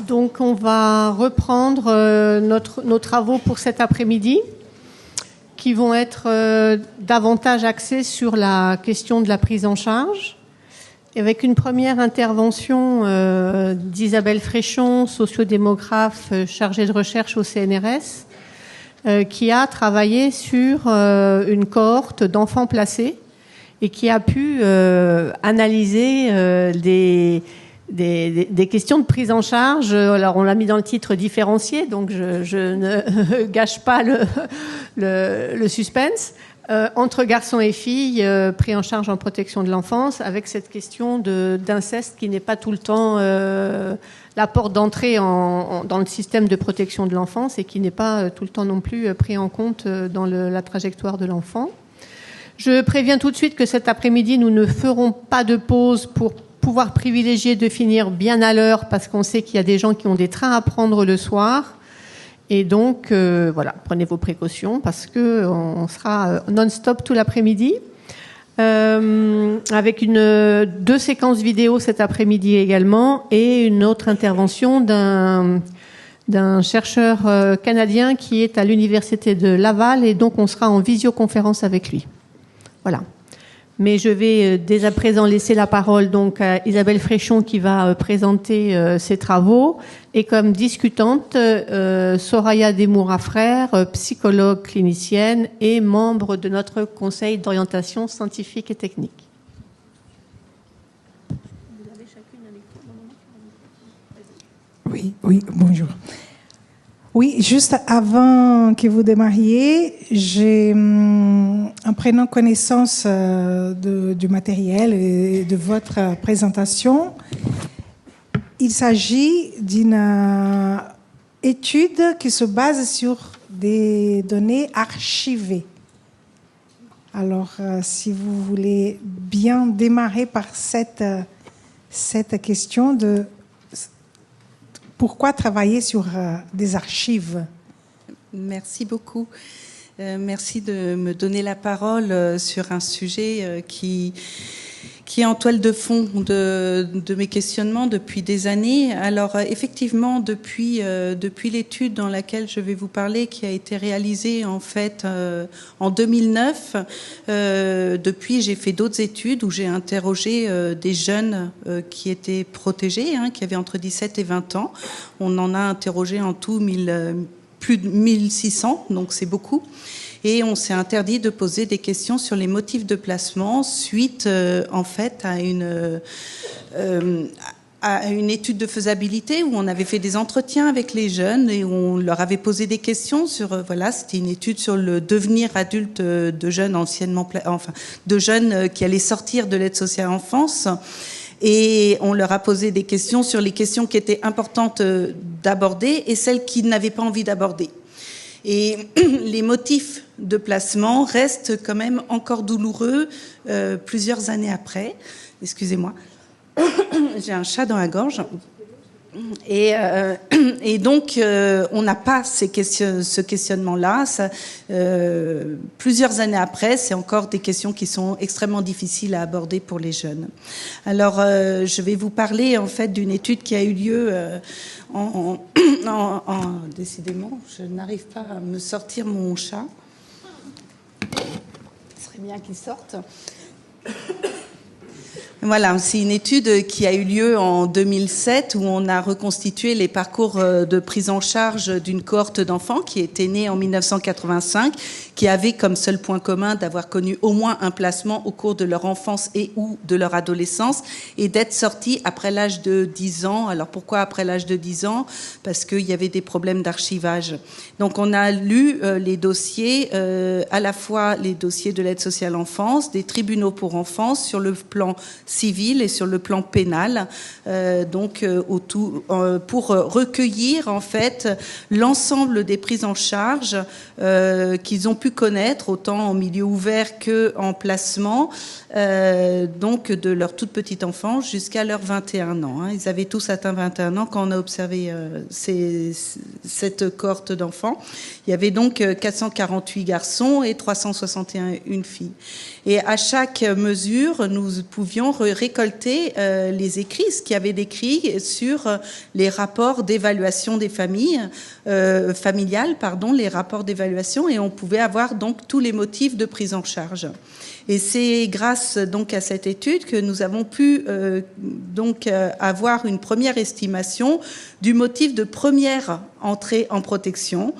Donc, on va reprendre nos travaux pour cet après-midi, qui vont être davantage axés sur la question de la prise en charge, avec une première intervention d'Isabelle Fréchon, sociodémographe chargée de recherche au CNRS, qui a travaillé sur une cohorte d'enfants placés et qui a pu analyser des questions de prise en charge. Alors, on l'a mis dans le titre différencié, donc je ne gâche pas le suspense. Entre garçons et filles, pris en charge en protection de l'enfance, avec cette question d'inceste qui n'est pas tout le temps la porte d'entrée dans le système de protection de l'enfance et qui n'est pas tout le temps non plus pris en compte dans la trajectoire de l'enfant. Je préviens tout de suite que cet après-midi, nous ne ferons pas de pause pour pouvoir privilégier de finir bien à l'heure, parce qu'on sait qu'il y a des gens qui ont des trains à prendre le soir. Et donc, voilà, prenez vos précautions, parce qu'on sera non-stop tout l'après-midi, avec deux séquences vidéo cet après-midi également, et une autre intervention d'un chercheur canadien qui est à l'université de Laval, et donc on sera en visioconférence avec lui. Voilà. Mais je vais dès à présent laisser la parole donc à Isabelle Fréchon qui va présenter ses travaux, et comme discutante Soraya Demoura-Frère, psychologue clinicienne et membre de notre conseil d'orientation scientifique et technique. Vous avez chacune un micro. Oui, bonjour. Oui, juste avant que vous démarriez, en prenant connaissance du matériel et de votre présentation, il s'agit d'une étude qui se base sur des données archivées. Alors, si vous voulez bien démarrer par cette question de pourquoi travailler sur des archives? Merci beaucoup. Merci de me donner la parole sur un sujet qui est en toile de fond de mes questionnements depuis des années. Alors effectivement, depuis l'étude dans laquelle je vais vous parler, qui a été réalisée en fait en 2009, depuis j'ai fait d'autres études où j'ai interrogé des jeunes qui étaient protégés, qui avaient entre 17 et 20 ans. On en a interrogé en tout plus de 1600, donc c'est beaucoup. Et on s'est interdit de poser des questions sur les motifs de placement suite, en fait, à une étude de faisabilité où on avait fait des entretiens avec les jeunes et on leur avait posé des questions sur, voilà, c'était une étude sur le devenir adulte de jeunes de jeunes qui allaient sortir de l'aide sociale à l'enfance. Et on leur a posé des questions sur les questions qui étaient importantes d'aborder et celles qu'ils n'avaient pas envie d'aborder. Et les motifs de placement restent quand même encore douloureux plusieurs années après. Excusez-moi, j'ai un chat dans la gorge. Et donc, on n'a pas ce questionnement-là. Plusieurs années après, c'est encore des questions qui sont extrêmement difficiles à aborder pour les jeunes. Alors, je vais vous parler en fait d'une étude qui a eu lieu décidément, je n'arrive pas à me sortir mon chat. Ce serait bien qu'il sorte. Voilà, c'est une étude qui a eu lieu en 2007 où on a reconstitué les parcours de prise en charge d'une cohorte d'enfants qui était née en 1985, qui avait comme seul point commun d'avoir connu au moins un placement au cours de leur enfance et ou de leur adolescence et d'être sortis après l'âge de 10 ans. Alors pourquoi après l'âge de 10 ans? Parce qu'il y avait des problèmes d'archivage. Donc on a lu les dossiers, à la fois les dossiers de l'aide sociale à l'enfance, des tribunaux pour enfance sur le plan civil et sur le plan pénal, pour recueillir en fait l'ensemble des prises en charge qu'ils ont pu connaître autant en milieu ouvert que en placement, donc de leur toute petite enfance jusqu'à leurs 21 ans. Ils avaient tous atteint 21 ans quand on a observé cette cohorte d'enfants. Il y avait donc 448 garçons et 361 filles. Et à chaque mesure, nous pouvions récolté les écrits, ce qu'il y avait d'écrit sur les rapports d'évaluation des familles, familiales, les rapports d'évaluation, et on pouvait avoir donc tous les motifs de prise en charge. Et c'est grâce donc à cette étude que nous avons pu avoir une première estimation du motif de première entrée en protection,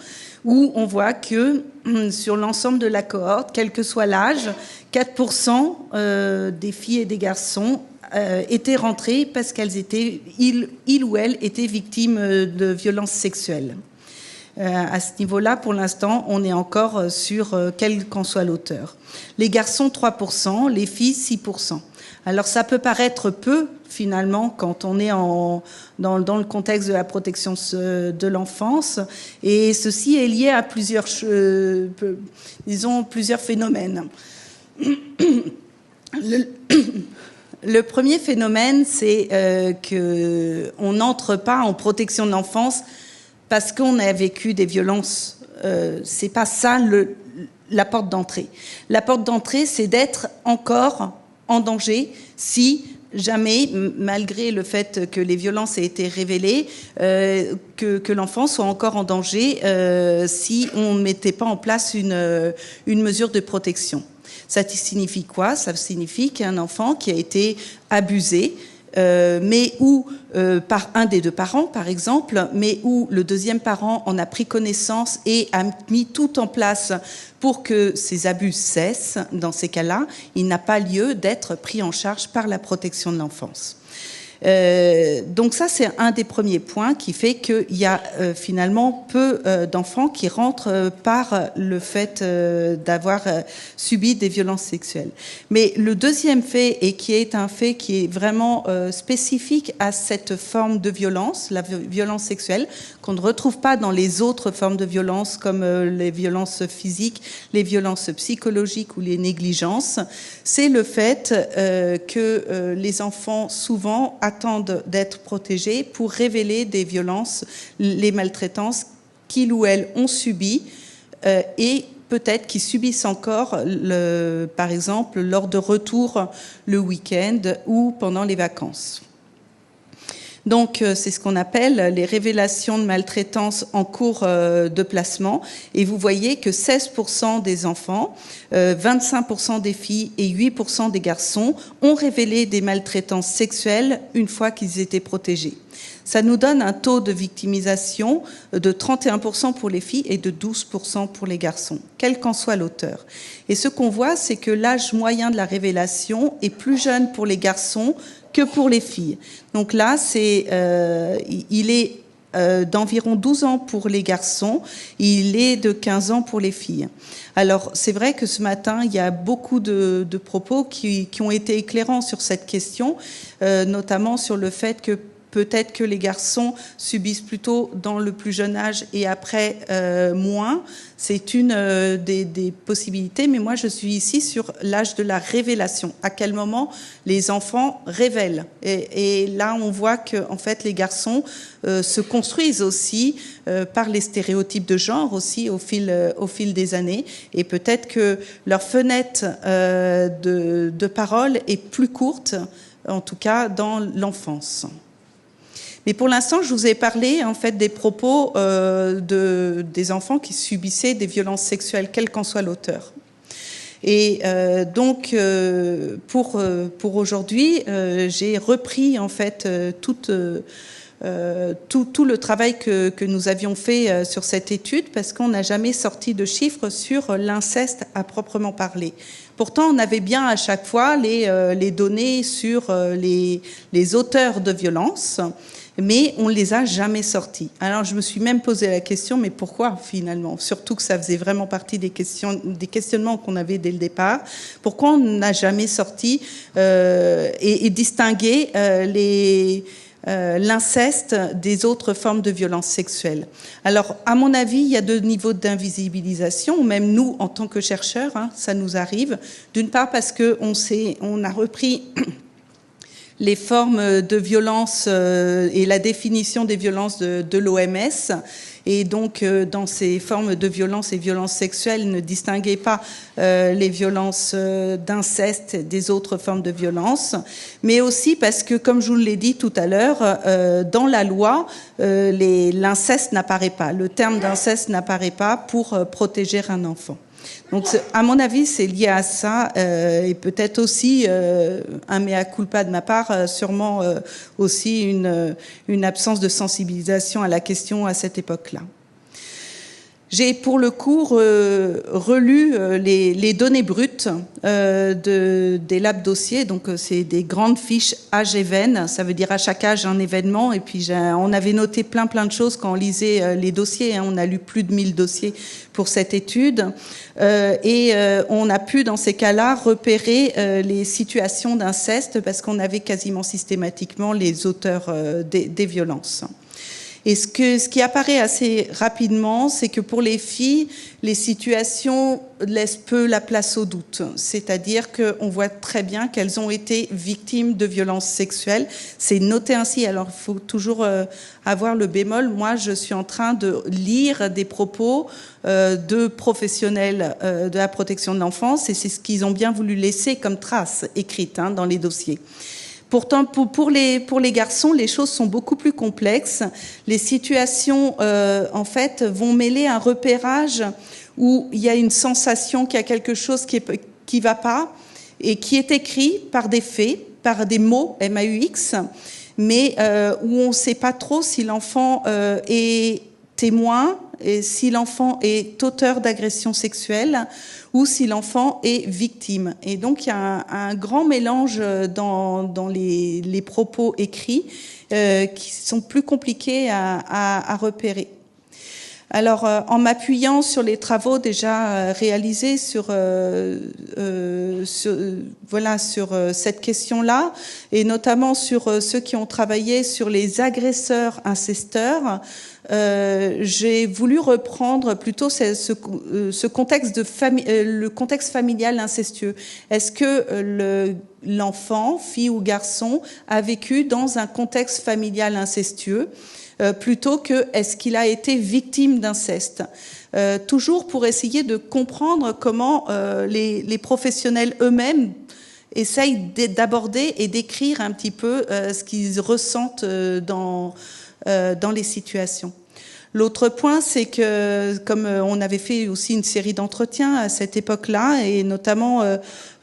où on voit que sur l'ensemble de la cohorte, quel que soit l'âge, 4% des filles et des garçons étaient rentrés parce qu'elles étaient, ils ou elles étaient victimes de violences sexuelles. À ce niveau-là, pour l'instant, on est encore sur quel qu'en soit l'auteur. Les garçons, 3%, les filles, 6%. Alors ça peut paraître peu, finalement, quand on est dans le contexte de la protection de l'enfance, et ceci est lié à plusieurs phénomènes. Le premier phénomène, c'est qu'on n'entre pas en protection de l'enfance parce qu'on a vécu des violences. C'est pas ça la porte d'entrée. La porte d'entrée, c'est d'être encore en danger si jamais, malgré le fait que les violences aient été révélées, que l'enfant soit encore en danger si on ne mettait pas en place une mesure de protection. Ça signifie quoi? Ça signifie qu'un enfant qui a été abusé, mais où par un des deux parents, par exemple, mais où le deuxième parent en a pris connaissance et a mis tout en place pour que ces abus cessent, dans ces cas-là, il n'a pas lieu d'être pris en charge par la protection de l'enfance. Donc ça, c'est un des premiers points qui fait qu'il y a finalement peu d'enfants qui rentrent par le fait d'avoir subi des violences sexuelles. Mais le deuxième fait, et qui est un fait qui est vraiment spécifique à cette forme de violence, la violence sexuelle, qu'on ne retrouve pas dans les autres formes de violence comme les violences physiques, les violences psychologiques ou les négligences, c'est le fait que les enfants souvent attendent d'être protégés pour révéler des violences, les maltraitances qu'ils ou elles ont subies et peut-être qu'ils subissent encore, par exemple, lors de retour le week-end ou pendant les vacances. Donc, c'est ce qu'on appelle les révélations de maltraitance en cours de placement. Et vous voyez que 16% des enfants, 25% des filles et 8% des garçons ont révélé des maltraitances sexuelles une fois qu'ils étaient protégés. Ça nous donne un taux de victimisation de 31% pour les filles et de 12% pour les garçons, quel qu'en soit l'auteur. Et ce qu'on voit, c'est que l'âge moyen de la révélation est plus jeune pour les garçons que pour les filles. Donc là, il est d'environ 12 ans pour les garçons, il est de 15 ans pour les filles. Alors, c'est vrai que ce matin, il y a beaucoup de propos qui ont été éclairants sur cette question, notamment sur le fait que peut-être que les garçons subissent plutôt dans le plus jeune âge et après moins. C'est une des possibilités, mais moi je suis ici sur l'âge de la révélation. À quel moment les enfants révèlent. Et là on voit que en fait les garçons se construisent aussi par les stéréotypes de genre aussi au fil des années. Et peut-être que leur fenêtre de parole est plus courte, en tout cas dans l'enfance. Mais pour l'instant, je vous ai parlé en fait des propos des enfants qui subissaient des violences sexuelles, quel qu'en soit l'auteur. Et donc, pour aujourd'hui, j'ai repris en fait tout le travail que nous avions fait sur cette étude, parce qu'on n'a jamais sorti de chiffres sur l'inceste à proprement parler. Pourtant, on avait bien à chaque fois les données sur les auteurs de violences, mais on ne les a jamais sortis. Alors je me suis même posé la question, mais pourquoi finalement? Surtout que ça faisait vraiment partie des questionnements qu'on avait dès le départ. Pourquoi on n'a jamais sorti et distingué l'inceste des autres formes de violence sexuelle? Alors, à mon avis, il y a deux niveaux d'invisibilisation, même nous, en tant que chercheurs, ça nous arrive. D'une part, parce qu'on a repris les formes de violence et la définition des violences de l'OMS. et donc dans ces formes de violence et violences sexuelles ne distinguait pas les violences d'inceste des autres formes de violence, mais aussi parce que, comme je vous l'ai dit tout à l'heure, dans la loi, l'inceste n'apparaît pas, le terme d'inceste n'apparaît pas pour protéger un enfant. Donc, à mon avis, c'est lié à ça, et peut-être aussi un mea culpa de ma part, sûrement aussi une absence de sensibilisation à la question à cette époque-là. J'ai pour le coup relu les données brutes des labs dossiers, donc c'est des grandes fiches âge even, ça veut dire à chaque âge un événement, et puis on avait noté plein de choses quand on lisait les dossiers, hein, on a lu plus de 1000 dossiers pour cette étude, et on a pu dans ces cas-là repérer les situations d'inceste parce qu'on avait quasiment systématiquement les auteurs des violences. Et ce qui apparaît assez rapidement, c'est que pour les filles, les situations laissent peu la place au doute. C'est-à-dire qu'on voit très bien qu'elles ont été victimes de violences sexuelles. C'est noté ainsi. Alors, il faut toujours avoir le bémol. Moi, je suis en train de lire des propos de professionnels de la protection de l'enfance, et c'est ce qu'ils ont bien voulu laisser comme trace écrite dans les dossiers. Pourtant, pour les garçons, les choses sont beaucoup plus complexes. Les situations, en fait, vont mêler un repérage où il y a une sensation qu'il y a quelque chose qui va pas et qui est écrit par des faits, par des mots, MAUX, mais où on ne sait pas trop si l'enfant est témoin, et si l'enfant est auteur d'agression sexuelle ou si l'enfant est victime. Et donc il y a un grand mélange dans les propos écrits qui sont plus compliqués à repérer. Alors, en m'appuyant sur les travaux déjà réalisés sur cette question-là, et notamment sur ceux qui ont travaillé sur les agresseurs incesteurs, j'ai voulu reprendre plutôt ce contexte le contexte familial incestueux. Est-ce que l'enfant, fille ou garçon, a vécu dans un contexte familial incestueux plutôt que est-ce qu'il a été victime d'inceste, toujours pour essayer de comprendre comment les professionnels eux-mêmes essayent d'aborder et d'écrire un peu ce qu'ils ressentent dans les situations. L'autre point, c'est que, comme on avait fait aussi une série d'entretiens à cette époque-là, et notamment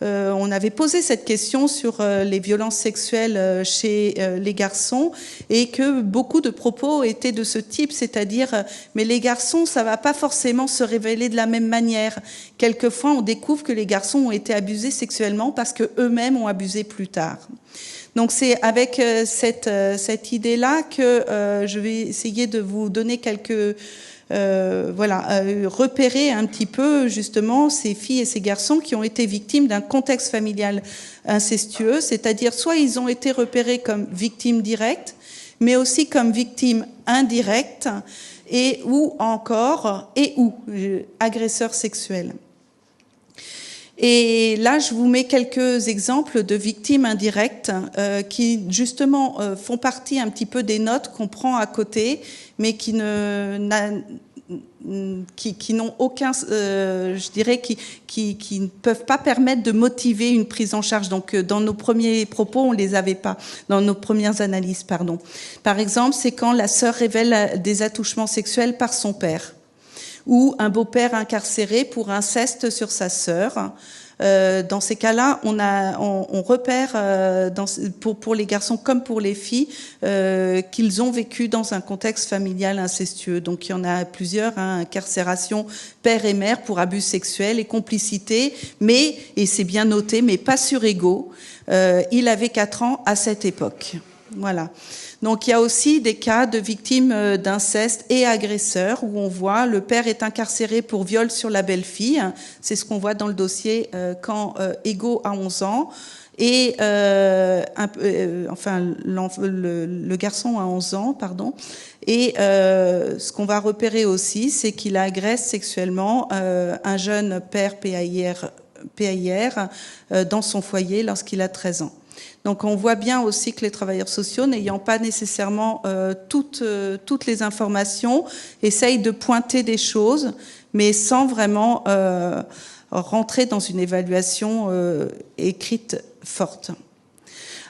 on avait posé cette question sur les violences sexuelles chez les garçons, et que beaucoup de propos étaient de ce type, c'est-à-dire mais les garçons, ça va pas forcément se révéler de la même manière. Quelquefois, on découvre que les garçons ont été abusés sexuellement parce que eux-mêmes ont abusé plus tard. Donc c'est avec cette idée-là que je vais essayer de vous donner quelques repérer un petit peu justement ces filles et ces garçons qui ont été victimes d'un contexte familial incestueux, c'est-à-dire soit ils ont été repérés comme victimes directes, mais aussi comme victimes indirectes ou agresseurs sexuels. Et là, je vous mets quelques exemples de victimes indirectes qui, justement, font partie un petit peu des notes qu'on prend à côté, mais qui n'ont aucun, je dirais, qui ne peuvent pas permettre de motiver une prise en charge. Donc, dans nos premiers propos, on les avait pas, dans nos premières analyses, pardon. Par exemple, c'est quand la sœur révèle des attouchements sexuels par son père, ou un beau-père incarcéré pour inceste sur sa sœur. Dans ces cas-là, on repère pour les garçons comme pour les filles qu'ils ont vécu dans un contexte familial incestueux. Donc il y en a plusieurs, incarcération père et mère pour abus sexuels et complicité, et c'est bien noté, mais pas sur égaux. Il avait 4 ans à cette époque. Voilà. Donc il y a aussi des cas de victimes d'inceste et agresseurs où on voit le père est incarcéré pour viol sur la belle-fille. C'est ce qu'on voit dans le dossier quand Ego a 11 ans. Et le garçon a 11 ans, pardon. Et ce qu'on va repérer aussi, c'est qu'il agresse sexuellement un jeune père PAIR dans son foyer lorsqu'il a 13 ans. Donc on voit bien aussi que les travailleurs sociaux, n'ayant pas nécessairement toutes les informations, essayent de pointer des choses, mais sans vraiment rentrer dans une évaluation écrite forte.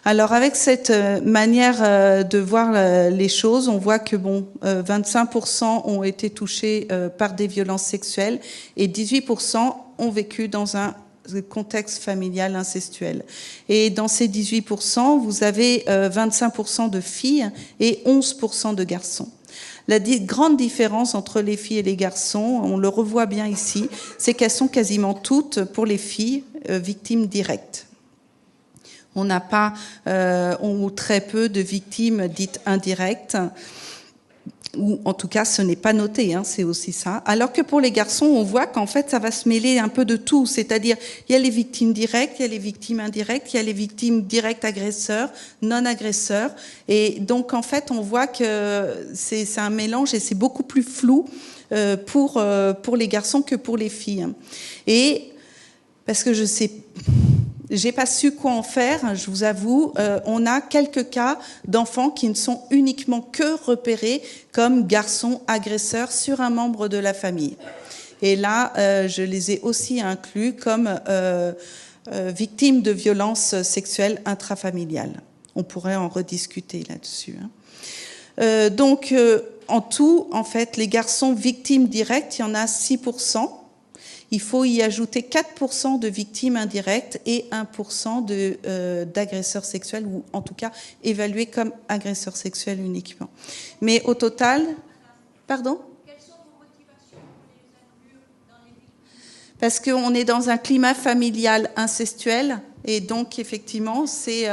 Alors avec cette manière de voir les choses, on voit que 25% ont été touchés par des violences sexuelles et 18% ont vécu dans un contexte familial incestuel. Et dans ces 18%, vous avez 25% de filles et 11% de garçons. La grande différence entre les filles et les garçons, on le revoit bien ici, c'est qu'elles sont quasiment toutes, pour les filles, victimes directes. On n'a pas, ou très peu de victimes dites indirectes, ou en tout cas ce n'est pas noté, c'est aussi ça. Alors que pour les garçons, on voit qu'en fait ça va se mêler un peu de tout, c'est-à-dire il y a les victimes directes, il y a les victimes indirectes, il y a les victimes directes agresseurs, non agresseurs, et donc en fait on voit que c'est un mélange et c'est beaucoup plus flou pour les garçons que pour les filles. Et parce que j'ai pas su quoi en faire, je vous avoue. On a quelques cas d'enfants qui ne sont uniquement que repérés comme garçons agresseurs sur un membre de la famille. Et là, je les ai aussi inclus comme victimes de violences sexuelles intrafamiliales. On pourrait en rediscuter là-dessus. Donc, en tout, en fait, les garçons victimes directes, il y en a 6%. Il faut y ajouter 4% de victimes indirectes et 1% d'agresseurs sexuels, ou en tout cas évalués comme agresseurs sexuels uniquement. Mais au total... Pardon ? Quelles sont vos motivations pour les inclure dans les victimes ? Parce qu'on est dans un climat familial incestuel, et donc effectivement, c'est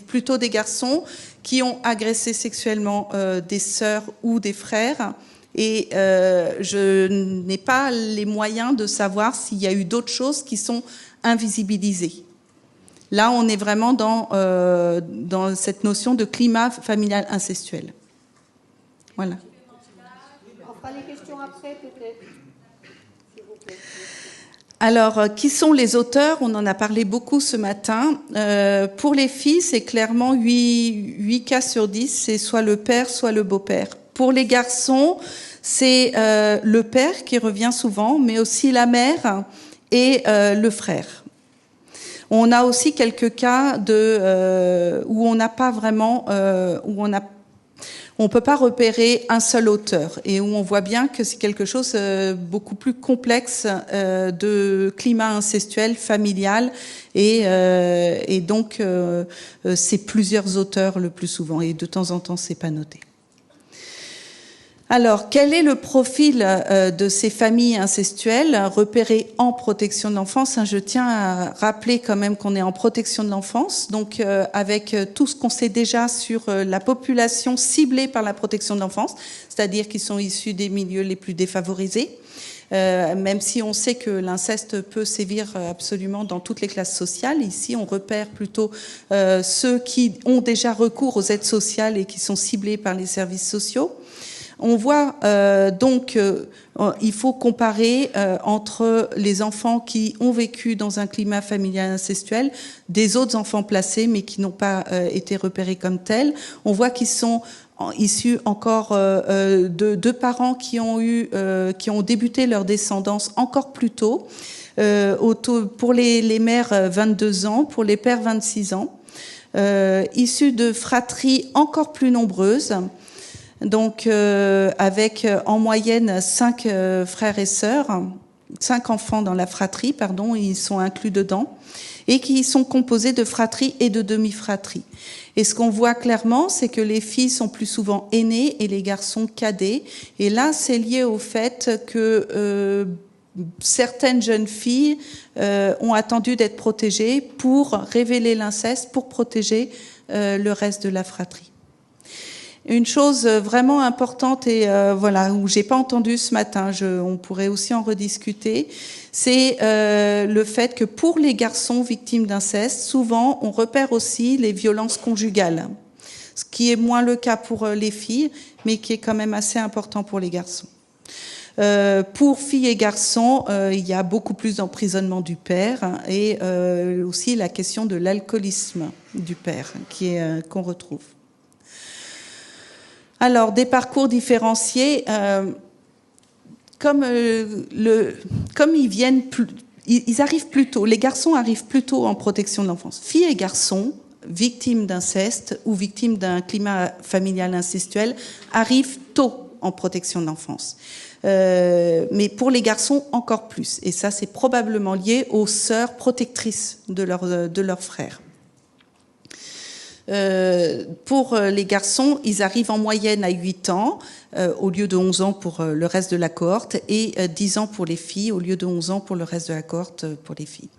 plutôt des garçons qui ont agressé sexuellement des sœurs ou des frères. Et je n'ai pas les moyens de savoir s'il y a eu d'autres choses qui sont invisibilisées. Là, on est vraiment dans cette notion de climat familial incestuel. Voilà. On fera les questions après, peut-être. S'il vous plaît. Alors, qui sont les auteurs ? On en a parlé beaucoup ce matin. Pour les filles, c'est clairement 8 cas sur 10, c'est soit le père, soit le beau-père. Pour les garçons, c'est le père qui revient souvent, mais aussi la mère et le frère. On a aussi quelques cas où on n'a pas vraiment, on peut pas repérer un seul auteur et où on voit bien que c'est quelque chose beaucoup plus complexe de climat incestuel, familial et donc c'est plusieurs auteurs le plus souvent et de temps en temps c'est pas noté. Alors, quel est le profil de ces familles incestuelles repérées en protection de l'enfance ? Je tiens à rappeler quand même qu'on est en protection de l'enfance, donc avec tout ce qu'on sait déjà sur la population ciblée par la protection de l'enfance, c'est-à-dire qu'ils sont issus des milieux les plus défavorisés, même si on sait que l'inceste peut sévir absolument dans toutes les classes sociales. Ici, on repère plutôt ceux qui ont déjà recours aux aides sociales et qui sont ciblés par les services sociaux. On voit donc, il faut comparer entre les enfants qui ont vécu dans un climat familial incestuel, des autres enfants placés mais qui n'ont pas été repérés comme tels. On voit qu'ils sont issus encore de parents qui ont débuté leur descendance encore plus tôt. Pour les mères 22 ans, pour les pères 26 ans, issus de fratries encore plus nombreuses. Donc, avec en moyenne 5 frères et sœurs, 5 enfants dans la fratrie, ils sont inclus dedans, et qui sont composés de fratries et de demi-fratries. Et ce qu'on voit clairement, c'est que les filles sont plus souvent aînées et les garçons cadets. Et là, c'est lié au fait que certaines jeunes filles ont attendu d'être protégées pour révéler l'inceste, pour protéger le reste de la fratrie. Une chose vraiment importante et où j'ai pas entendu ce matin, on pourrait aussi en rediscuter, c'est le fait que pour les garçons victimes d'inceste, souvent on repère aussi les violences conjugales, ce qui est moins le cas pour les filles, mais qui est quand même assez important pour les garçons. Pour filles et garçons, il y a beaucoup plus d'emprisonnement du père, hein, et aussi la question de l'alcoolisme du père qu'on retrouve. Alors, des parcours différenciés, comme ils arrivent plus tôt, les garçons arrivent plus tôt en protection de l'enfance. Filles et garçons, victimes d'inceste ou victimes d'un climat familial incestuel, arrivent tôt en protection de l'enfance. Mais pour les garçons, encore plus. Et ça, c'est probablement lié aux sœurs protectrices de leurs frères. Pour les garçons, ils arrivent en moyenne à 8 ans, au lieu de 11 ans pour le reste de la cohorte, et 10 ans pour les filles, au lieu de 11 ans pour le reste de la cohorte pour les filles.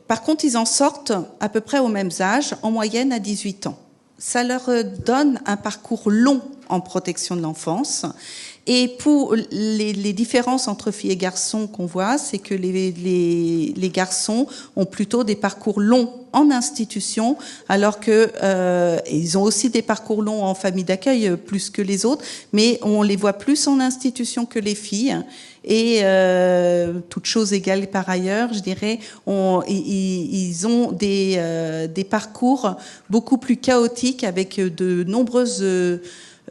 Par contre, ils en sortent à peu près au même âge, en moyenne à 18 ans. Ça leur donne un parcours long en protection de l'enfance. Et pour les différences entre filles et garçons qu'on voit, c'est que les garçons ont plutôt des parcours longs en institution, alors que ils ont aussi des parcours longs en famille d'accueil plus que les autres, mais on les voit plus en institution que les filles. Et toutes choses égales par ailleurs, je dirais, ils ont des parcours beaucoup plus chaotiques avec de nombreuses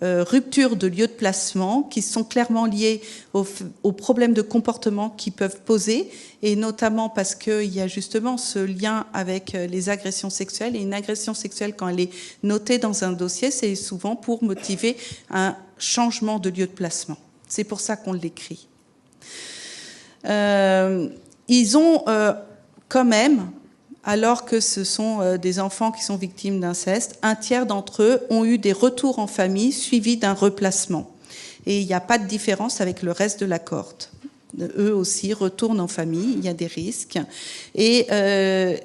ruptures de lieux de placement qui sont clairement liées aux problèmes de comportement qu'ils peuvent poser, et notamment parce qu'il y a justement ce lien avec les agressions sexuelles. Et une agression sexuelle, quand elle est notée dans un dossier, c'est souvent pour motiver un changement de lieu de placement. C'est pour ça qu'on l'écrit. Ils ont quand même, alors que ce sont des enfants qui sont victimes d'inceste, un tiers d'entre eux ont eu des retours en famille suivis d'un replacement. Et il n'y a pas de différence avec le reste de la cohorte. Eux aussi retournent en famille, il y a des risques. Et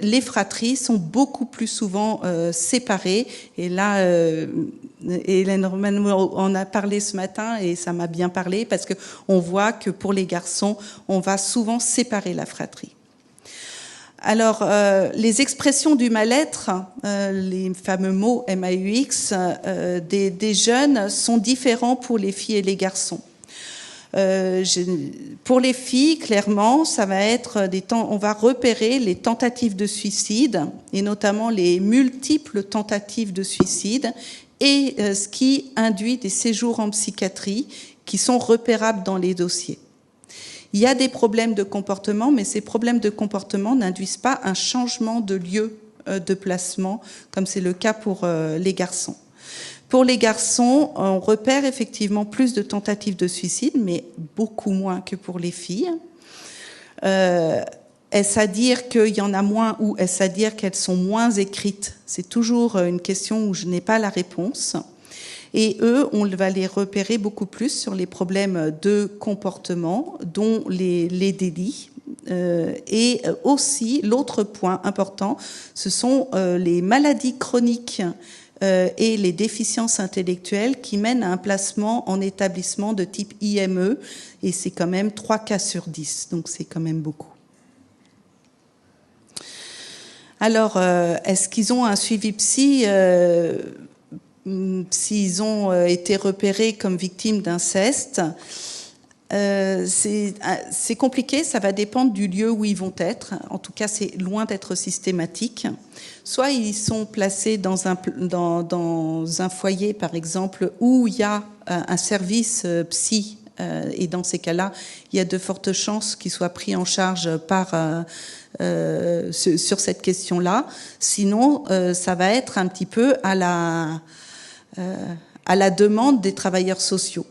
les fratries sont beaucoup plus souvent séparées. Et là, Hélène Romano en a parlé ce matin et ça m'a bien parlé, parce qu'on voit que pour les garçons, on va souvent séparer la fratrie. Alors, les expressions du mal-être, les fameux mots MAUX, des jeunes sont différents pour les filles et les garçons. Pour les filles, clairement, ça va être on va repérer les tentatives de suicide, et notamment les multiples tentatives de suicide, et ce qui induit des séjours en psychiatrie qui sont repérables dans les dossiers. Il y a des problèmes de comportement, mais ces problèmes de comportement n'induisent pas un changement de lieu de placement, comme c'est le cas pour les garçons. Pour les garçons, on repère effectivement plus de tentatives de suicide, mais beaucoup moins que pour les filles. Est-ce à dire qu'il y en a moins, ou est-ce à dire qu'elles sont moins écrites? C'est toujours une question où je n'ai pas la réponse. Et eux, on va les repérer beaucoup plus sur les problèmes de comportement, dont les délits. Et aussi, l'autre point important, ce sont les maladies chroniques et les déficiences intellectuelles qui mènent à un placement en établissement de type IME. Et c'est quand même 3 cas sur 10, donc c'est quand même beaucoup. Alors, est-ce qu'ils ont un suivi psy s'ils ont été repérés comme victimes d'inceste? C'est compliqué, ça va dépendre du lieu où ils vont être. En tout cas, c'est loin d'être systématique. Soit ils sont placés dans un foyer, par exemple, où il y a un service psy, et dans ces cas-là, il y a de fortes chances qu'ils soient pris en charge sur cette question-là. Sinon, ça va être un petit peu à la demande des travailleurs sociaux.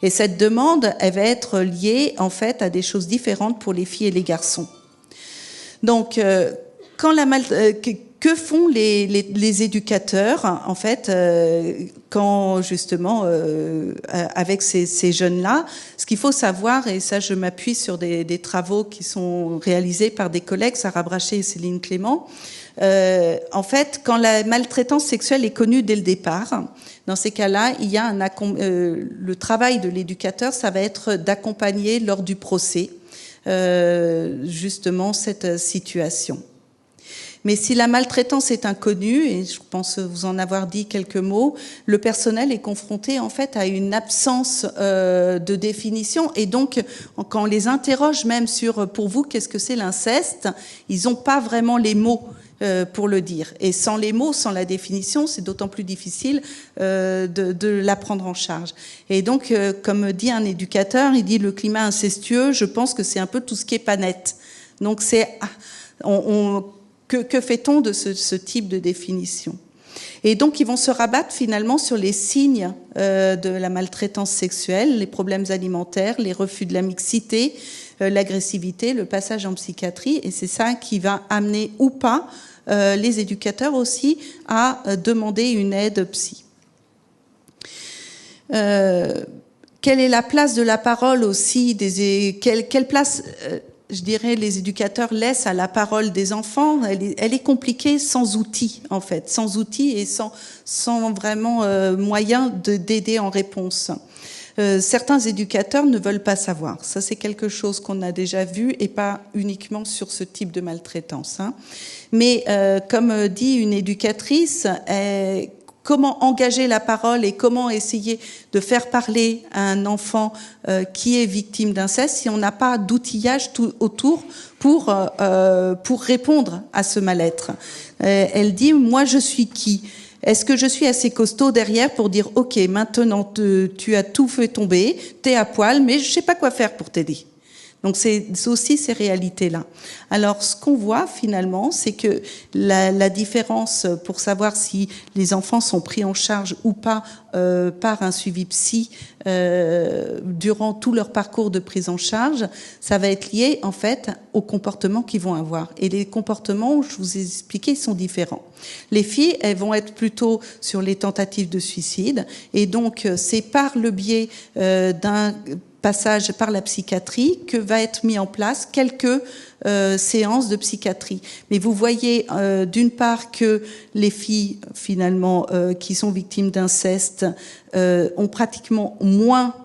Et cette demande, elle va être liée en fait à des choses différentes pour les filles et les garçons. Donc, que font les éducateurs en fait quand justement avec ces jeunes-là? Ce qu'il faut savoir, et ça je m'appuie sur des travaux qui sont réalisés par des collègues, Sarah Brachet et Céline Clément. En fait, quand la maltraitance sexuelle est connue dès le départ, dans ces cas-là, il y a le travail de l'éducateur, ça va être d'accompagner lors du procès justement cette situation. Mais si la maltraitance est inconnue, et je pense vous en avoir dit quelques mots, le personnel est confronté en fait à une absence de définition, et donc quand on les interroge même sur pour vous qu'est-ce que c'est l'inceste, ils n'ont pas vraiment les mots pour le dire. Et sans les mots, sans la définition, c'est d'autant plus difficile de la prendre en charge. Et donc, comme dit un éducateur, il dit le climat incestueux, je pense que c'est un peu tout ce qui est pas net. Donc, que fait-on de ce type de définition ? Et donc, ils vont se rabattre finalement sur les signes de la maltraitance sexuelle, les problèmes alimentaires, les refus de la mixité, l'agressivité, le passage en psychiatrie. Et c'est ça qui va amener ou pas les éducateurs aussi à demander une aide psy. Quelle est la place de la parole aussi quelle place je dirais, les éducateurs laissent à la parole des enfants? Elle est compliquée sans outils, en fait, sans outils et sans vraiment moyen d'aider en réponse. Certains éducateurs ne veulent pas savoir. Ça, c'est quelque chose qu'on a déjà vu et pas uniquement sur ce type de maltraitance. Mais comme dit une éducatrice, comment engager la parole et comment essayer de faire parler à un enfant qui est victime d'inceste si on n'a pas d'outillage tout autour pour répondre à ce mal-être. Elle dit, moi je suis qui ? Est-ce que je suis assez costaud derrière pour dire, ok, maintenant tu as tout fait tomber, t'es à poil, mais je sais pas quoi faire pour t'aider. Donc c'est aussi ces réalités-là. Alors ce qu'on voit finalement, c'est que la différence pour savoir si les enfants sont pris en charge ou pas par un suivi psy durant tout leur parcours de prise en charge, ça va être lié en fait aux comportements qu'ils vont avoir. Et les comportements, je vous ai expliqué, sont différents. Les filles, elles vont être plutôt sur les tentatives de suicide, et donc c'est par le biais d'un passage par la psychiatrie que va être mis en place quelques séances de psychiatrie. Mais vous voyez d'une part que les filles finalement qui sont victimes d'inceste ont pratiquement moins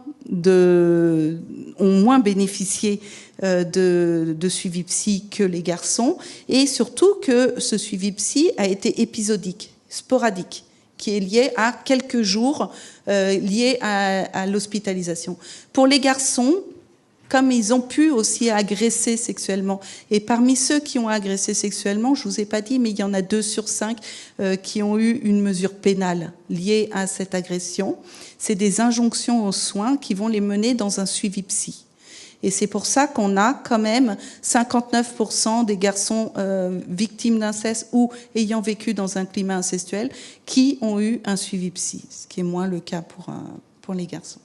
bénéficié de suivi psy que les garçons, et surtout que ce suivi psy a été épisodique, sporadique, qui est lié à quelques jours liés à l'hospitalisation. Pour les garçons, comme ils ont pu aussi agresser sexuellement, et parmi ceux qui ont agressé sexuellement, je vous ai pas dit, mais il y en a 2 sur 5 qui ont eu une mesure pénale liée à cette agression. C'est des injonctions aux soins qui vont les mener dans un suivi psy. Et c'est pour ça qu'on a quand même 59% des garçons victimes d'inceste ou ayant vécu dans un climat incestuel qui ont eu un suivi psy, ce qui est moins le cas pour les garçons.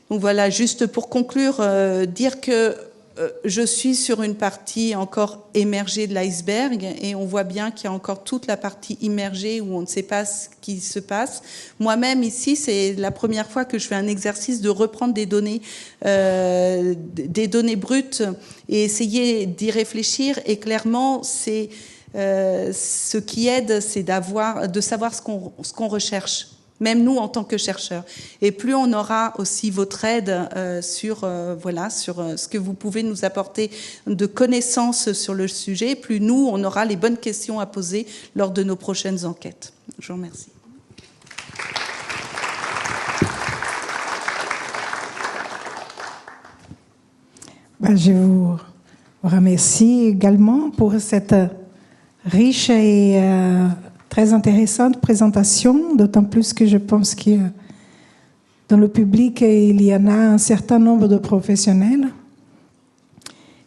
Donc voilà, juste pour conclure, dire que je suis sur une partie encore émergée de l'iceberg, et on voit bien qu'il y a encore toute la partie immergée où on ne sait pas ce qui se passe. Moi-même ici, c'est la première fois que je fais un exercice de reprendre des données brutes et essayer d'y réfléchir. Et clairement, c'est ce qui aide, c'est de savoir ce qu'on recherche. Même nous en tant que chercheurs. Et plus on aura aussi votre aide sur ce que vous pouvez nous apporter de connaissances sur le sujet, plus nous, on aura les bonnes questions à poser lors de nos prochaines enquêtes. Je vous remercie. Je vous remercie également pour cette riche et très intéressante présentation, d'autant plus que je pense que dans le public, il y en a un certain nombre de professionnels.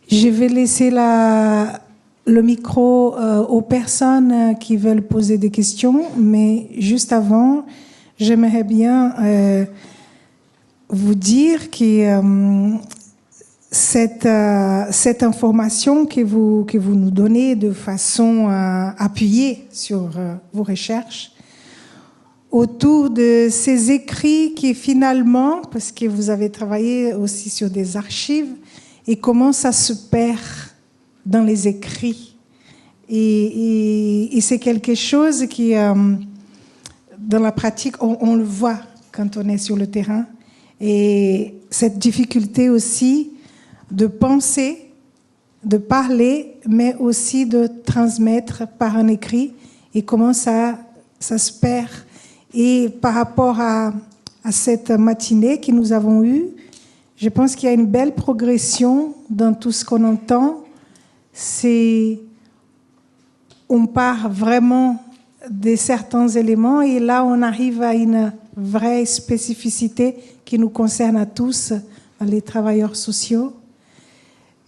Je vais laisser le micro aux personnes qui veulent poser des questions, mais juste avant, j'aimerais bien vous dire que cette information que vous nous donnez de façon appuyée sur vos recherches autour de ces écrits qui finalement, parce que vous avez travaillé aussi sur des archives, et comment ça se perd dans les écrits. Et c'est quelque chose qui, dans la pratique, on le voit quand on est sur le terrain. Et cette difficulté aussi de penser de parler, mais aussi de transmettre par un écrit, et comment ça se perd. Et par rapport à cette matinée que nous avons eue, je pense qu'il y a une belle progression dans tout ce qu'on entend. On part vraiment de certains éléments et là, on arrive à une vraie spécificité qui nous concerne à tous, les travailleurs sociaux.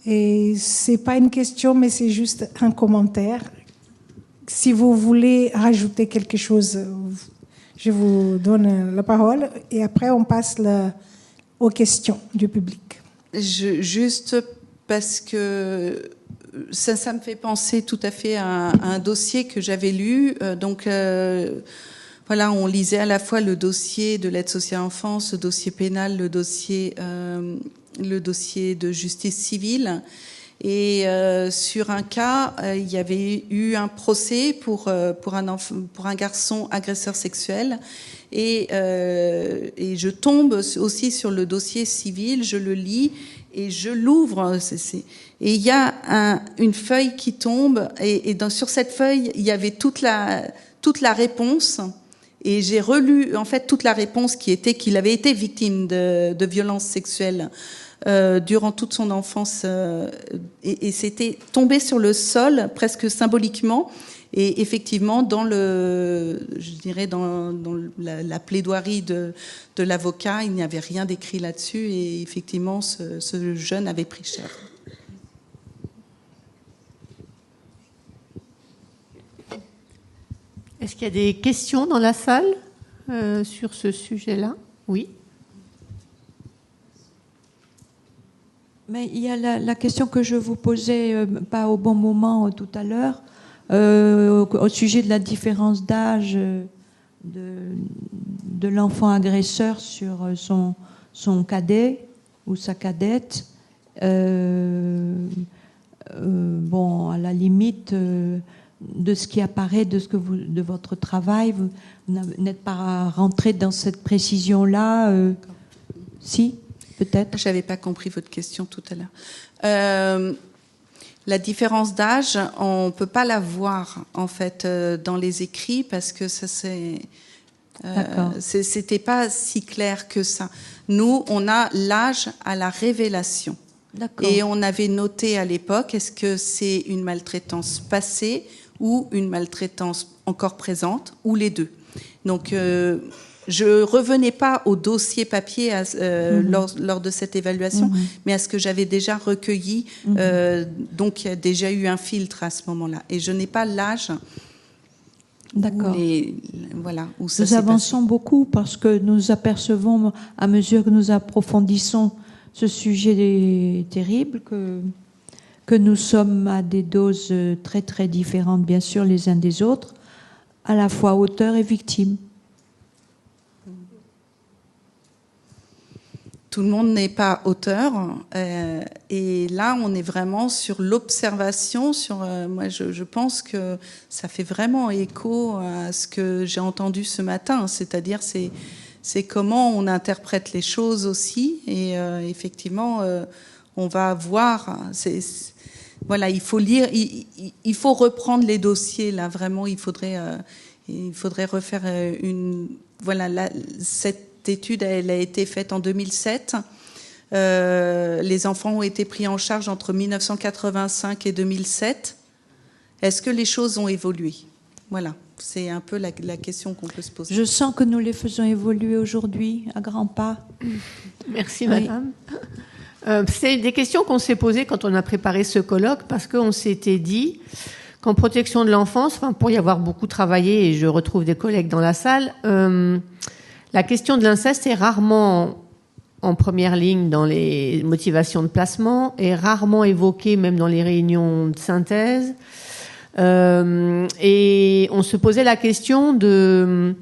Et c'est pas une question, mais c'est juste un commentaire. Si vous voulez rajouter quelque chose, je vous donne la parole et après on passe aux questions du public. Juste parce que ça me fait penser tout à fait à un dossier que j'avais lu. Voilà, on lisait à la fois le dossier de l'aide sociale à l'enfance, le dossier pénal, le dossier de justice civile. Et sur un cas, il y avait eu un procès pour un garçon agresseur sexuel. Et je tombe aussi sur le dossier civil, je le lis et je l'ouvre. Et il y a une feuille qui tombe et sur cette feuille, il y avait toute la réponse. Et j'ai relu en fait toute la réponse qui était qu'il avait été victime de violences sexuelles durant toute son enfance et c'était tombé sur le sol presque symboliquement. Et effectivement, dans la plaidoirie de l'avocat, il n'y avait rien d'écrit là-dessus et effectivement, ce jeune avait pris cher. Est-ce qu'il y a des questions dans la salle sur ce sujet-là? Oui. Mais il y a la question que je vous posais pas au bon moment tout à l'heure, au sujet de la différence d'âge de l'enfant agresseur sur son cadet ou sa cadette. Bon, à la limite de ce qui apparaît de votre travail, vous n'êtes pas rentré dans cette précision-là. Si, peut-être. J'avais pas compris votre question tout à l'heure. La différence d'âge, on peut pas la voir en fait dans les écrits parce que ça c'était pas si clair que ça. Nous, on a l'âge à la révélation. D'accord. Et on avait noté à l'époque, est-ce que c'est une maltraitance passée ou une maltraitance encore présente, ou les deux. Donc, je revenais pas au dossier papier lors de cette évaluation, mais à ce que j'avais déjà recueilli. Donc, il y a déjà eu un filtre à ce moment-là. Et je n'ai pas l'âge. D'accord. Voilà, où ça nous avançons passé. Beaucoup parce que nous apercevons, à mesure que nous approfondissons ce sujet terrible, que nous sommes à des doses très très différentes, bien sûr, les uns des autres, à la fois auteurs et victimes. Tout le monde n'est pas auteur, et là, on est vraiment sur l'observation. Moi, je pense que ça fait vraiment écho à ce que j'ai entendu ce matin, c'est-à-dire c'est comment on interprète les choses aussi, et effectivement, on va voir. Voilà, il faut lire, il faut reprendre les dossiers là. Vraiment, il faudrait refaire cette étude, elle a été faite en 2007. Les enfants ont été pris en charge entre 1985 et 2007. Est-ce que les choses ont évolué? Voilà, c'est un peu la question qu'on peut se poser. Je sens que nous les faisons évoluer aujourd'hui à grands pas. Merci, madame. C'est des questions qu'on s'est posées quand on a préparé ce colloque, parce qu'on s'était dit qu'en protection de l'enfance, pour y avoir beaucoup travaillé, et je retrouve des collègues dans la salle, la question de l'inceste est rarement en première ligne dans les motivations de placement, est rarement évoquée même dans les réunions de synthèse. Et on se posait la question de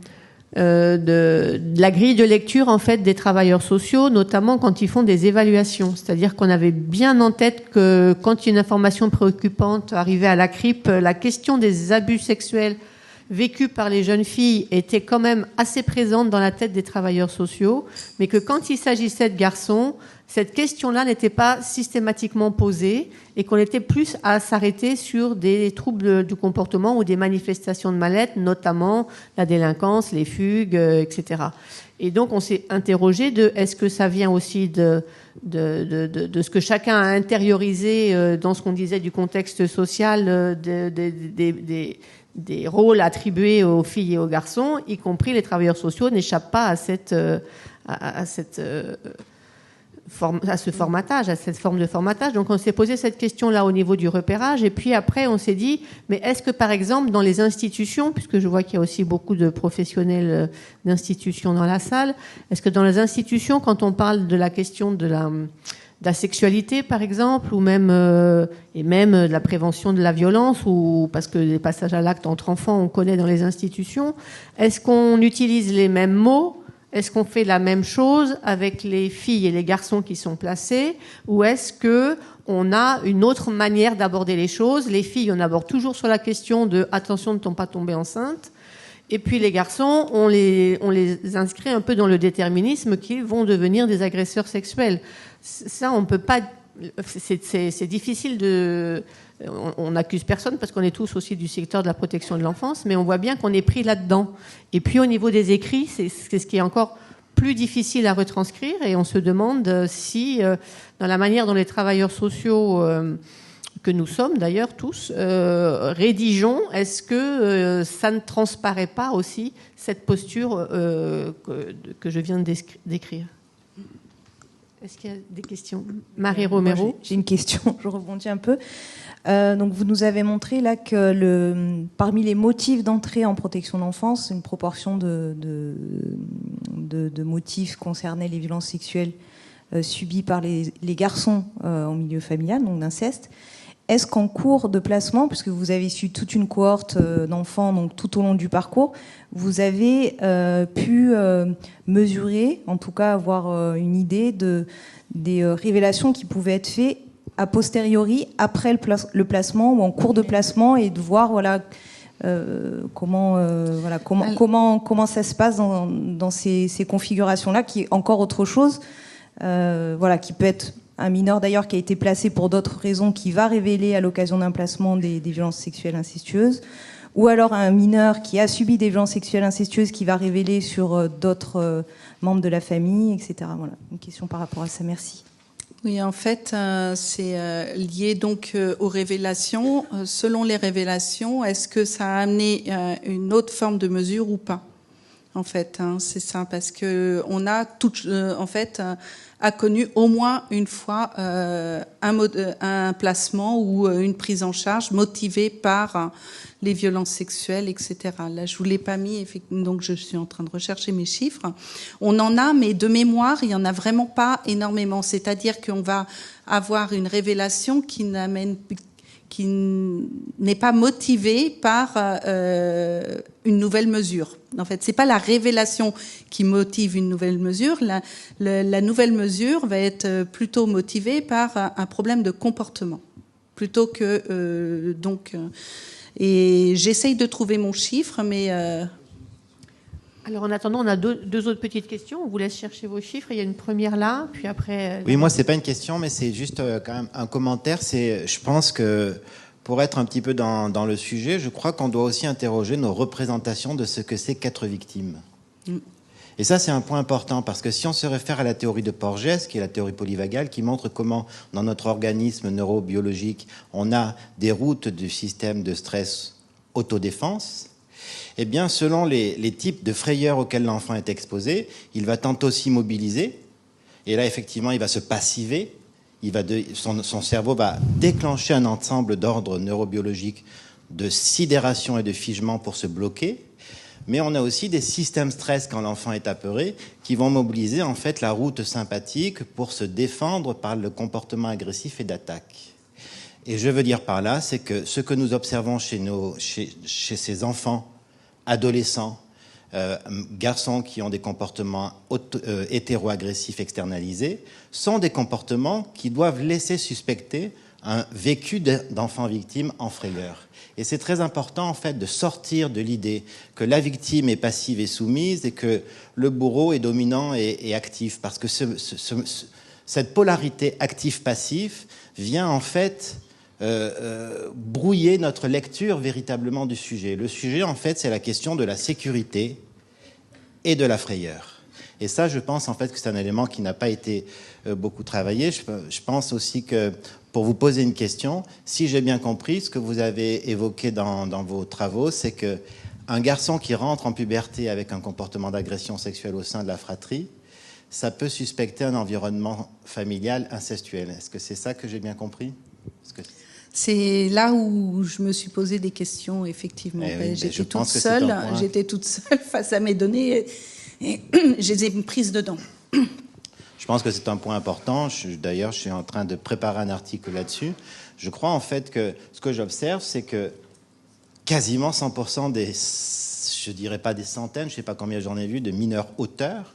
la grille de lecture en fait des travailleurs sociaux, notamment quand ils font des évaluations. C'est-à-dire qu'on avait bien en tête que quand une information préoccupante arrivait à la CRIP, la question des abus sexuels vécus par les jeunes filles était quand même assez présente dans la tête des travailleurs sociaux, mais que quand il s'agissait de garçons, cette question-là n'était pas systématiquement posée et qu'on était plus à s'arrêter sur des troubles du comportement ou des manifestations de mal-être, notamment la délinquance, les fugues, etc. Et donc, on s'est interrogé de est-ce que ça vient aussi de ce que chacun a intériorisé dans ce qu'on disait du contexte social, des rôles attribués aux filles et aux garçons, y compris les travailleurs sociaux, n'échappent pas à ce formatage, à cette forme de formatage. Donc on s'est posé cette question-là au niveau du repérage, et puis après on s'est dit, mais est-ce que par exemple dans les institutions, puisque je vois qu'il y a aussi beaucoup de professionnels d'institutions dans la salle, est-ce que dans les institutions, quand on parle de la question de la sexualité par exemple, ou même et même de la prévention de la violence, ou parce que les passages à l'acte entre enfants on connaît dans les institutions, est-ce qu'on utilise les mêmes mots? Est-ce qu'on fait la même chose avec les filles et les garçons qui sont placés, ou est-ce que on a une autre manière d'aborder les choses? Les filles, on aborde toujours sur la question de attention de ne pas tomber enceinte, et puis les garçons, on les inscrit un peu dans le déterminisme qu'ils vont devenir des agresseurs sexuels. Ça, on peut pas. C'est difficile de. On n'accuse personne parce qu'on est tous aussi du secteur de la protection de l'enfance, mais on voit bien qu'on est pris là-dedans. Et puis au niveau des écrits, c'est ce qui est encore plus difficile à retranscrire, et on se demande si, dans la manière dont les travailleurs sociaux, que nous sommes d'ailleurs tous, rédigeons, est-ce que ça ne transparaît pas aussi cette posture que je viens de décrire? Est-ce qu'il y a des questions? Marie Romero. J'ai une question, je rebondis un peu. Donc vous nous avez montré là que parmi les motifs d'entrée en protection d'enfance, une proportion de motifs concernait les violences sexuelles subies par les garçons en milieu familial, donc d'inceste. Est-ce qu'en cours de placement, puisque vous avez su toute une cohorte d'enfants donc tout au long du parcours, vous avez pu mesurer, en tout cas avoir une idée des révélations qui pouvaient être faites a posteriori, après le placement ou en cours de placement, et de voir comment ça se passe dans ces configurations-là, qui est encore autre chose, qui peut être un mineur d'ailleurs qui a été placé pour d'autres raisons, qui va révéler à l'occasion d'un placement des violences sexuelles incestueuses, ou alors un mineur qui a subi des violences sexuelles incestueuses qui va révéler sur d'autres membres de la famille, etc. Voilà, une question par rapport à ça. Merci. Oui, en fait, c'est lié donc aux révélations. Selon les révélations, est-ce que ça a amené une autre forme de mesure ou pas? En fait, c'est ça, parce que on a a connu au moins une fois un placement ou une prise en charge motivée par les violences sexuelles, etc. Là, je vous l'ai pas mis, donc je suis en train de rechercher mes chiffres. On en a, mais de mémoire, il y en a vraiment pas énormément. C'est-à-dire qu'on va avoir une révélation qui n'est pas motivée par une nouvelle mesure. En fait, c'est pas la révélation qui motive une nouvelle mesure. La nouvelle mesure va être plutôt motivée par un problème de comportement, plutôt que et j'essaye de trouver mon chiffre, mais Alors en attendant, on a deux autres petites questions. On vous laisse chercher vos chiffres. Il y a une première là, puis après. Oui, moi c'est pas une question, mais c'est juste quand même un commentaire. Je pense que pour être un petit peu dans le sujet, je crois qu'on doit aussi interroger nos représentations de ce que c'est qu'être victime. Et ça, c'est un point important, parce que si on se réfère à la théorie de Porges, qui est la théorie polyvagale, qui montre comment, dans notre organisme neurobiologique, on a des routes du système de stress autodéfense, eh bien, selon les types de frayeurs auxquels l'enfant est exposé, il va tantôt s'immobiliser, et là, effectivement, il va se passiver, son cerveau va déclencher un ensemble d'ordres neurobiologiques de sidération et de figement pour se bloquer. Mais on a aussi des systèmes stress quand l'enfant est apeuré qui vont mobiliser en fait la route sympathique pour se défendre par le comportement agressif et d'attaque. Et je veux dire par là, c'est que ce que nous observons chez ces enfants, adolescents, garçons qui ont des comportements hétéro-agressifs externalisés, sont des comportements qui doivent laisser suspecter un vécu d'enfant victime en frayeur. Et c'est très important, en fait, de sortir de l'idée que la victime est passive et soumise et que le bourreau est dominant et actif. Parce que cette polarité actif-passif vient en fait brouiller notre lecture véritablement du sujet. Le sujet, en fait, c'est la question de la sécurité et de la frayeur. Et ça, je pense en fait que c'est un élément qui n'a pas été beaucoup travaillé. Je pense aussi que, pour vous poser une question, si j'ai bien compris, ce que vous avez évoqué dans vos travaux, c'est qu'un garçon qui rentre en puberté avec un comportement d'agression sexuelle au sein de la fratrie, ça peut suspecter un environnement familial incestuel. Est-ce que c'est ça que j'ai bien compris? C'est là où je me suis posé des questions, effectivement. Oui, J'étais toute seule face à mes données et je les ai prises dedans. Je pense que c'est un point important. D'ailleurs, je suis en train de préparer un article là-dessus. Je crois en fait que ce que j'observe, c'est que quasiment 100% des, je dirais pas des centaines, je sais pas combien j'en ai vu, de mineurs auteurs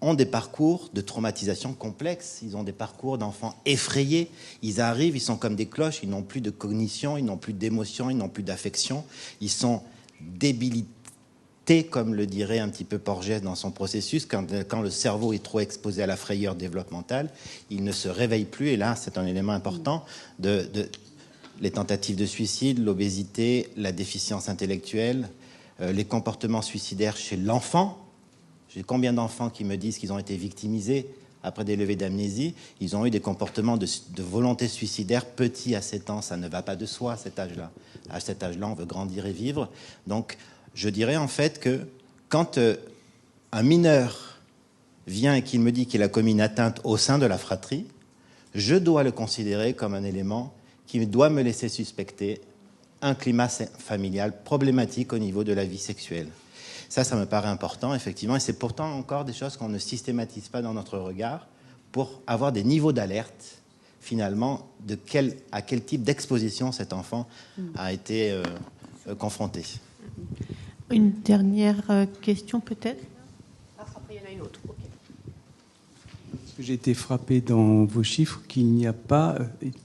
ont des parcours de traumatisation complexes. Ils ont des parcours d'enfants effrayés. Ils arrivent, ils sont comme des cloches, ils n'ont plus de cognition, ils n'ont plus d'émotion, ils n'ont plus d'affection. Ils sont débilités, comme le dirait un petit peu Porges dans son processus. Quand le cerveau est trop exposé à la frayeur développementale, il ne se réveille plus. Et là, c'est un élément important les tentatives de suicide, l'obésité, la déficience intellectuelle, les comportements suicidaires chez l'enfant. J'ai combien d'enfants qui me disent qu'ils ont été victimisés après des levées d'amnésie. Ils ont eu des comportements de volonté suicidaire petits à 7 ans. Ça ne va pas de soi à cet âge-là. À cet âge-là, on veut grandir et vivre. Donc, je dirais en fait que quand un mineur vient et qu'il me dit qu'il a commis une atteinte au sein de la fratrie, je dois le considérer comme un élément qui doit me laisser suspecter un climat familial problématique au niveau de la vie sexuelle. Ça me paraît important, effectivement, et c'est pourtant encore des choses qu'on ne systématise pas dans notre regard pour avoir des niveaux d'alerte, finalement, à quel type d'exposition cet enfant a été confronté. Une dernière question, peut-être? Après, il y en a une autre. Okay. J'ai été frappé dans vos chiffres qu'il n'y a pas...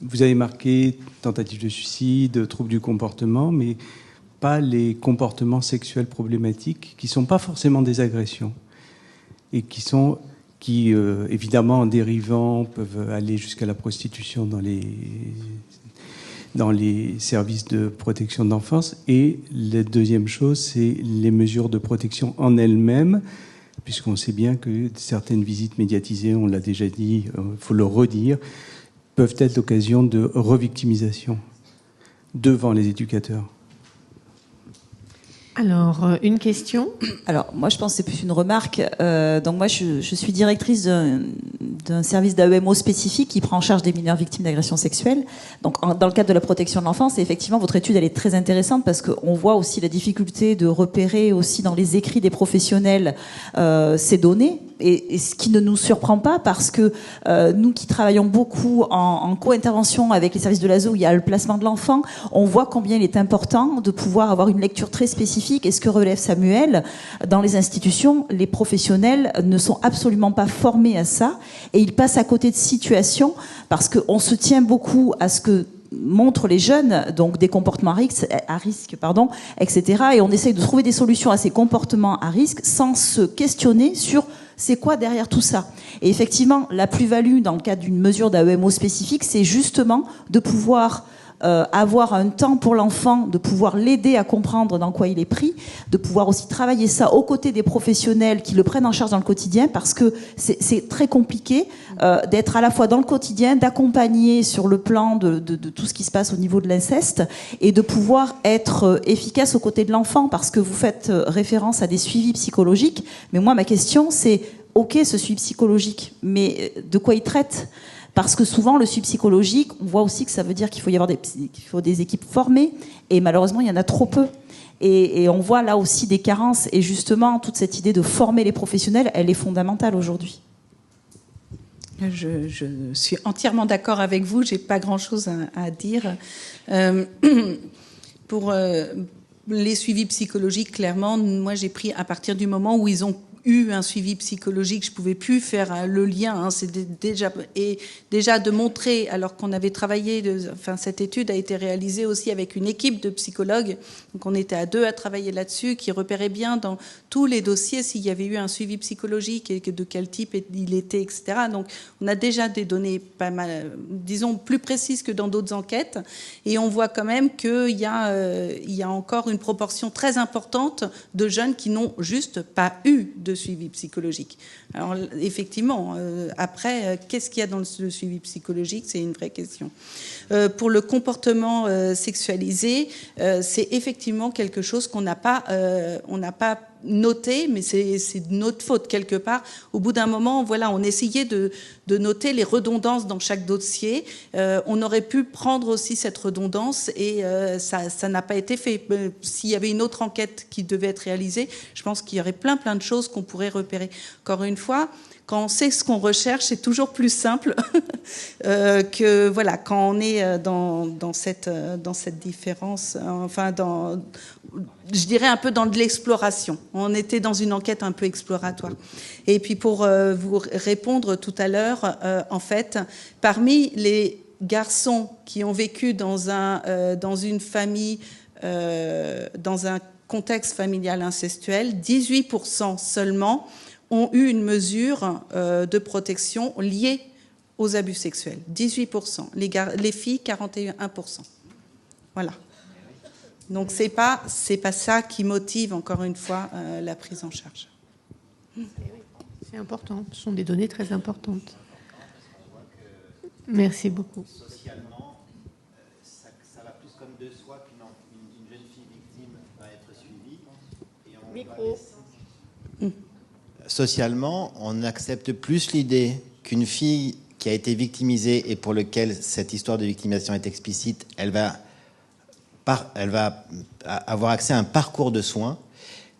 Vous avez marqué tentative de suicide, troubles du comportement, mais pas les comportements sexuels problématiques qui ne sont pas forcément des agressions et qui évidemment en dérivant peuvent aller jusqu'à la prostitution dans les services de protection de l'enfance. Et la deuxième chose, c'est les mesures de protection en elles-mêmes, puisqu'on sait bien que certaines visites médiatisées, on l'a déjà dit, il faut le redire, peuvent être l'occasion de revictimisation devant les éducateurs. Alors, une question? Alors, moi, je pense que c'est plus une remarque. Donc, moi, je suis directrice d'un service d'AEMO spécifique qui prend en charge des mineurs victimes d'agressions sexuelles. Donc, dans le cadre de la protection de l'enfance, et effectivement, votre étude, elle est très intéressante parce qu'on voit aussi la difficulté de repérer aussi dans les écrits des professionnels ces données. Et ce qui ne nous surprend pas parce que nous qui travaillons beaucoup en co-intervention avec les services de l'ASO où il y a le placement de l'enfant, on voit combien il est important de pouvoir avoir une lecture très spécifique. Et ce que relève Samuel, dans les institutions, les professionnels ne sont absolument pas formés à ça et ils passent à côté de situations parce qu'on se tient beaucoup à ce que montrent les jeunes, donc des comportements à risque, etc. Et on essaye de trouver des solutions à ces comportements à risque sans se questionner sur c'est quoi derrière tout ça. Et effectivement, la plus-value dans le cadre d'une mesure d'AEMO spécifique, c'est justement de pouvoir avoir un temps pour l'enfant, de pouvoir l'aider à comprendre dans quoi il est pris, de pouvoir aussi travailler ça aux côtés des professionnels qui le prennent en charge dans le quotidien, parce que c'est très compliqué d'être à la fois dans le quotidien, d'accompagner sur le plan de tout ce qui se passe au niveau de l'inceste, et de pouvoir être efficace aux côtés de l'enfant, parce que vous faites référence à des suivis psychologiques, mais moi ma question c'est, ok ce suivi psychologique, mais de quoi il traite ? Parce que souvent, le suivi psychologique, on voit aussi que ça veut dire qu'il faut des équipes formées, et malheureusement, il y en a trop peu. Et on voit là aussi des carences, et justement, toute cette idée de former les professionnels, elle est fondamentale aujourd'hui. Je suis entièrement d'accord avec vous, j'ai pas grand-chose à dire. Pour les suivis psychologiques, clairement, moi j'ai pris à partir du moment où ils ont eu un suivi psychologique, je pouvais plus faire le lien. Hein, c'est déjà de montrer, alors qu'on avait travaillé, cette étude a été réalisée aussi avec une équipe de psychologues. Donc on était à 2 à travailler là-dessus, qui repéraient bien dans tous les dossiers s'il y avait eu un suivi psychologique et de quel type il était, etc. Donc on a déjà des données pas mal, disons plus précises que dans d'autres enquêtes, et on voit quand même qu'il y a encore une proportion très importante de jeunes qui n'ont juste pas eu de suivi psychologique. Alors effectivement, après, qu'est-ce qu'il y a dans le suivi psychologique? C'est une vraie question. Pour le comportement sexualisé, c'est effectivement quelque chose qu'on n'a pas noté, mais c'est de notre faute quelque part. Au bout d'un moment, voilà, on essayait de noter les redondances dans chaque dossier. On aurait pu prendre aussi cette redondance et ça n'a pas été fait. S'il y avait une autre enquête qui devait être réalisée, je pense qu'il y aurait plein de choses qu'on pourrait repérer. Encore une fois, quand on sait ce qu'on recherche, c'est toujours plus simple que voilà, quand on est dans cette différence, enfin je dirais un peu dans de l'exploration. On était dans une enquête un peu exploratoire. Et puis pour vous répondre tout à l'heure, en fait, parmi les garçons qui ont vécu dans une famille, dans un contexte familial incestuel, 18% seulement ont eu une mesure de protection liée aux abus sexuels. 18%. Les filles, 41%. Voilà. Donc c'est pas ça qui motive, encore une fois, la prise en charge. C'est important. Ce sont des données très importantes. Merci beaucoup. Socialement, ça va plus comme de soi qu'une jeune fille victime va être suivie. Socialement, on accepte plus l'idée qu'une fille qui a été victimisée et pour laquelle cette histoire de victimisation est explicite, elle va avoir accès à un parcours de soins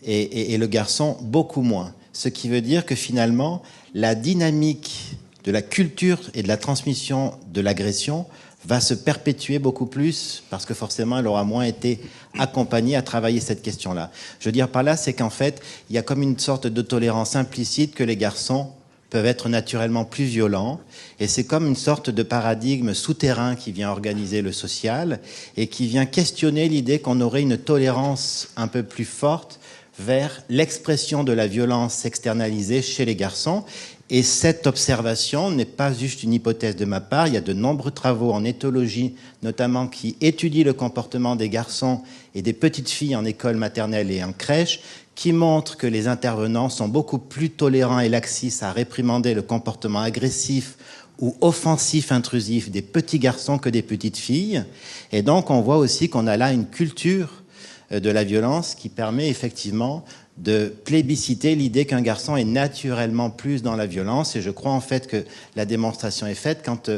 et le garçon beaucoup moins. Ce qui veut dire que finalement, la dynamique de la culture et de la transmission de l'agression va se perpétuer beaucoup plus parce que forcément, elle aura moins été accompagnée à travailler cette question-là. Je veux dire par là, c'est qu'en fait, il y a comme une sorte de tolérance implicite que les garçons peuvent être naturellement plus violents et c'est comme une sorte de paradigme souterrain qui vient organiser le social et qui vient questionner l'idée qu'on aurait une tolérance un peu plus forte vers l'expression de la violence externalisée chez les garçons. Et cette observation n'est pas juste une hypothèse de ma part. Il y a de nombreux travaux en éthologie, notamment, qui étudient le comportement des garçons et des petites filles en école maternelle et en crèche, qui montrent que les intervenants sont beaucoup plus tolérants et laxistes à réprimander le comportement agressif ou offensif, intrusif des petits garçons que des petites filles. Et donc, on voit aussi qu'on a là une culture de la violence qui permet effectivement de plébisciter l'idée qu'un garçon est naturellement plus dans la violence. Et je crois en fait que la démonstration est faite quand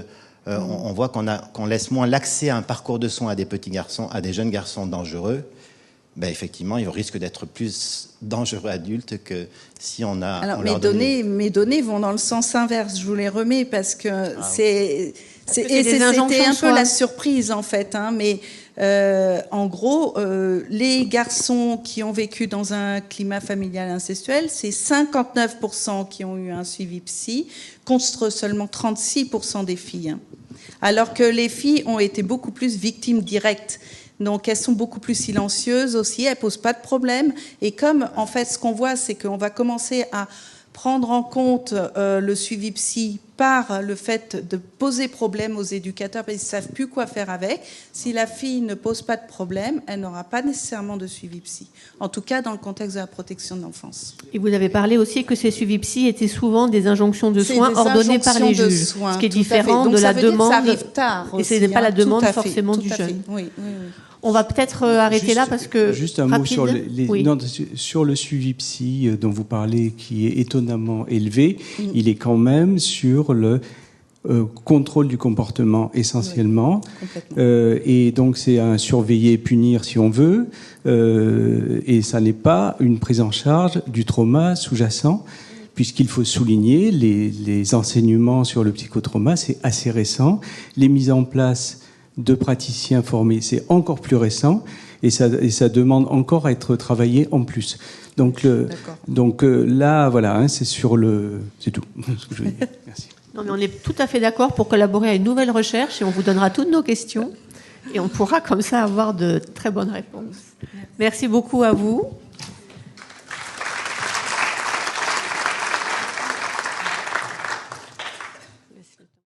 on voit qu'on laisse moins l'accès à un parcours de soins à des petits garçons, à des jeunes garçons dangereux. Ben effectivement, ils risquent d'être plus dangereux adultes que si on a... Alors, mes données vont dans le sens inverse. Je vous les remets parce que c'était un peu la surprise, en fait. Hein, mais en gros, les garçons qui ont vécu dans un climat familial incestuel, c'est 59% qui ont eu un suivi psy, contre seulement 36% des filles. Alors que les filles ont été beaucoup plus victimes directes. Donc, elles sont beaucoup plus silencieuses aussi, elles posent pas de problème. Et comme, en fait, ce qu'on voit, c'est qu'on va commencer à prendre en compte le suivi psy par le fait de poser problème aux éducateurs, parce qu'ils ne savent plus quoi faire avec. Si la fille ne pose pas de problème, elle n'aura pas nécessairement de suivi psy. En tout cas, dans le contexte de la protection de l'enfance. Et vous avez parlé aussi que ces suivis psy étaient souvent des injonctions de soins ordonnées par les juges, ce qui est différent de la demande. Ça arrive tard aussi, et ce n'est pas la demande forcément du jeune. Oui. On va peut-être arrêter là parce que... Juste un mot sur le suivi psy dont vous parlez, qui est étonnamment élevé. Il est quand même sur le contrôle du comportement essentiellement. Et donc c'est un surveiller, punir si on veut. Et ça n'est pas une prise en charge du trauma sous-jacent, puisqu'il faut souligner les enseignements sur le psychotrauma, c'est assez récent. Les mises en place de praticiens formés, c'est encore plus récent. et ça demande encore à être travaillé en plus. Donc là, voilà, hein, c'est tout ce que je veux dire. Merci. Non, mais on est tout à fait d'accord pour collaborer à une nouvelle recherche et on vous donnera toutes nos questions et on pourra comme ça avoir de très bonnes réponses. Merci beaucoup à vous.